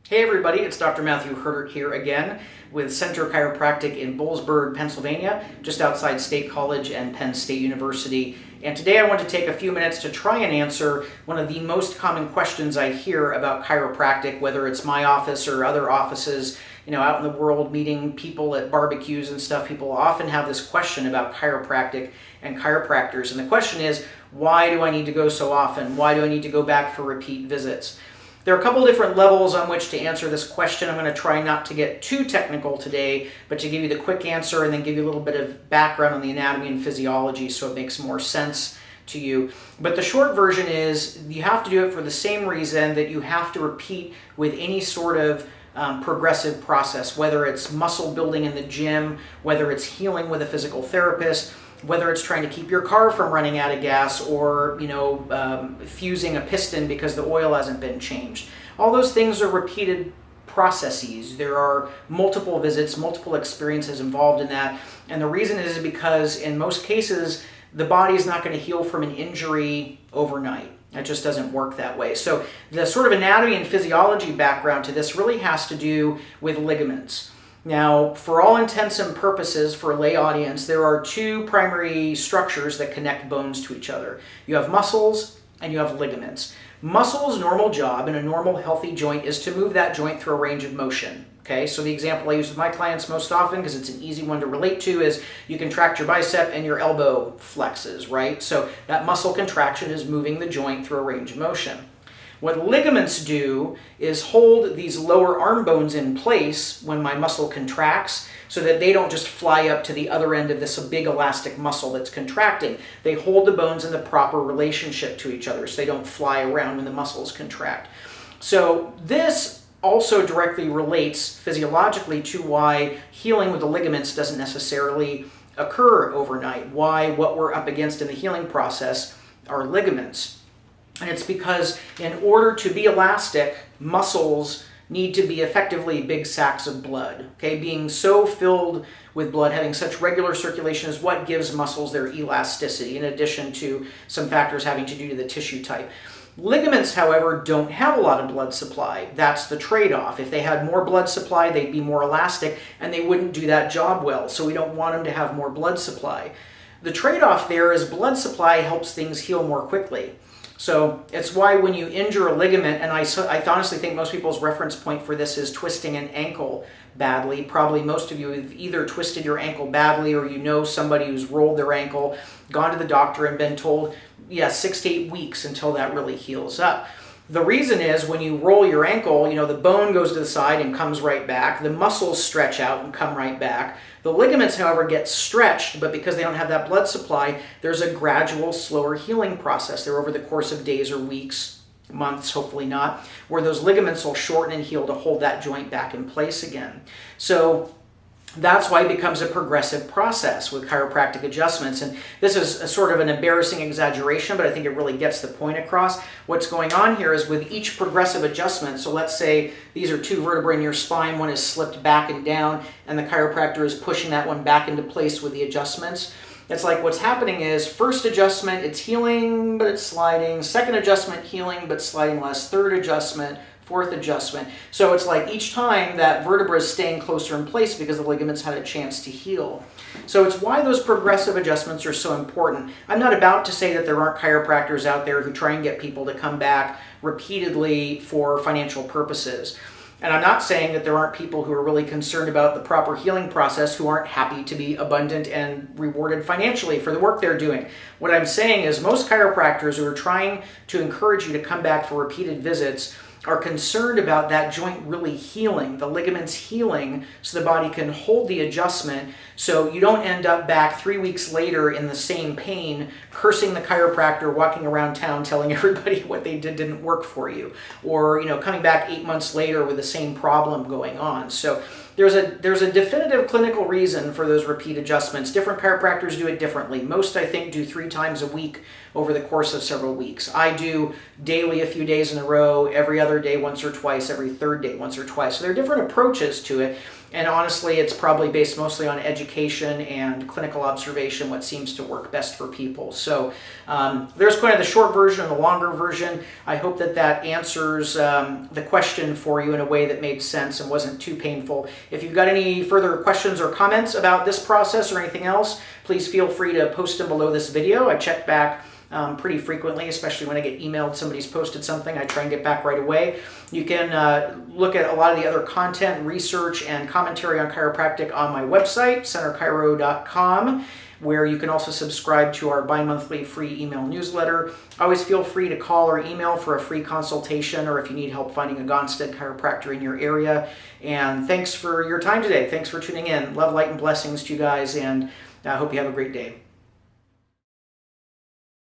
Hey everybody, it's Dr. Matthew Hertert here again with Centre Chiropractic in Boalsburg, Pennsylvania, just outside State College and Penn State University. And today I want to take a few minutes to try and answer one of the most common questions I hear about chiropractic, whether it's my office or other offices, out in the world meeting people at barbecues and stuff. People often have this question about chiropractic and chiropractors. And the question is, why do I need to go so often? Why do I need to go back for repeat visits? There are a couple different levels on which to answer this question. I'm going to try not to get too technical today, but to give you the quick answer and then give you a little bit of background on the anatomy and physiology so it makes more sense to you. But the short version is you have to do it for the same reason that you have to repeat with any sort of progressive process, whether it's muscle building in the gym, whether it's healing with a physical therapist, whether it's trying to keep your car from running out of gas or, fusing a piston because the oil hasn't been changed. All those things are repeated processes. There are multiple visits, multiple experiences involved in that. And the reason is because in most cases, the body is not going to heal from an injury overnight. It just doesn't work that way. So the sort of anatomy and physiology background to this really has to do with ligaments. Now, for all intents and purposes, for a lay audience, there are two primary structures that connect bones to each other. You have muscles and you have ligaments. Muscles' normal job in a normal healthy joint is to move that joint through a range of motion. Okay, so the example I use with my clients most often, because it's an easy one to relate to, is you contract your bicep and your elbow flexes, right? So that muscle contraction is moving the joint through a range of motion. What ligaments do is hold these lower arm bones in place when my muscle contracts so that they don't just fly up to the other end of this big elastic muscle that's contracting. They hold the bones in the proper relationship to each other so they don't fly around when the muscles contract. So this also directly relates physiologically to why healing with the ligaments doesn't necessarily occur overnight, why what we're up against in the healing process are ligaments. And it's because in order to be elastic, muscles need to be effectively big sacs of blood. Okay, being so filled with blood, having such regular circulation is what gives muscles their elasticity, in addition to some factors having to do to the tissue type. Ligaments, however, don't have a lot of blood supply. That's the trade-off. If they had more blood supply, they'd be more elastic, and they wouldn't do that job well. So we don't want them to have more blood supply. The trade-off there is blood supply helps things heal more quickly. So it's why when you injure a ligament, and I honestly think most people's reference point for this is twisting an ankle badly. Probably most of you have either twisted your ankle badly or you know somebody who's rolled their ankle, gone to the doctor and been told, 6 to 8 weeks until that really heals up. The reason is when you roll your ankle, the bone goes to the side and comes right back. The muscles stretch out and come right back. The ligaments, however, get stretched, but because they don't have that blood supply, there's a gradual, slower healing process there over the course of days or weeks, months, hopefully not, where those ligaments will shorten and heal to hold that joint back in place again. So that's why it becomes a progressive process with chiropractic adjustments. And this is a sort of an embarrassing exaggeration, but I think it really gets the point across. What's going on here is with each progressive adjustment, so let's say these are two vertebrae in your spine, one is slipped back and down, and the chiropractor is pushing that one back into place with the adjustments. It's like what's happening is first adjustment, it's healing, but it's sliding. Second adjustment, healing, but sliding less. Third adjustment, fourth adjustment. So it's like each time that vertebra is staying closer in place because the ligaments had a chance to heal. So it's why those progressive adjustments are so important. I'm not about to say that there aren't chiropractors out there who try and get people to come back repeatedly for financial purposes. And I'm not saying that there aren't people who are really concerned about the proper healing process who aren't happy to be abundant and rewarded financially for the work they're doing. What I'm saying is most chiropractors who are trying to encourage you to come back for repeated visits are concerned about that joint really healing, the ligaments healing, so the body can hold the adjustment so you don't end up back 3 weeks later in the same pain, cursing the chiropractor, walking around town telling everybody what they did didn't work for you, or coming back 8 months later with the same problem going on. So there's a definitive clinical reason for those repeat adjustments. Different chiropractors do it differently. Most, I think, do 3 times a week over the course of several weeks. I do daily a few days in a row, every other day once or twice, every third day once or twice. So there are different approaches to it. And honestly, it's probably based mostly on education and clinical observation, what seems to work best for people. So there's kind of the short version and the longer version. I hope that that answers the question for you in a way that made sense and wasn't too painful. If you've got any further questions or comments about this process or anything else, please feel free to post them below this video. I check back pretty frequently, especially when I get emailed somebody's posted something. I try and get back right away. You can look at a lot of the other content, research, and commentary on chiropractic on my website, centerchiro.com, where you can also subscribe to our bi-monthly free email newsletter. Always feel free to call or email for a free consultation, or if you need help finding a Gonstead chiropractor in your area. And thanks for your time today. Thanks for tuning in. Love, light, and blessings to you guys, and I hope you have a great day.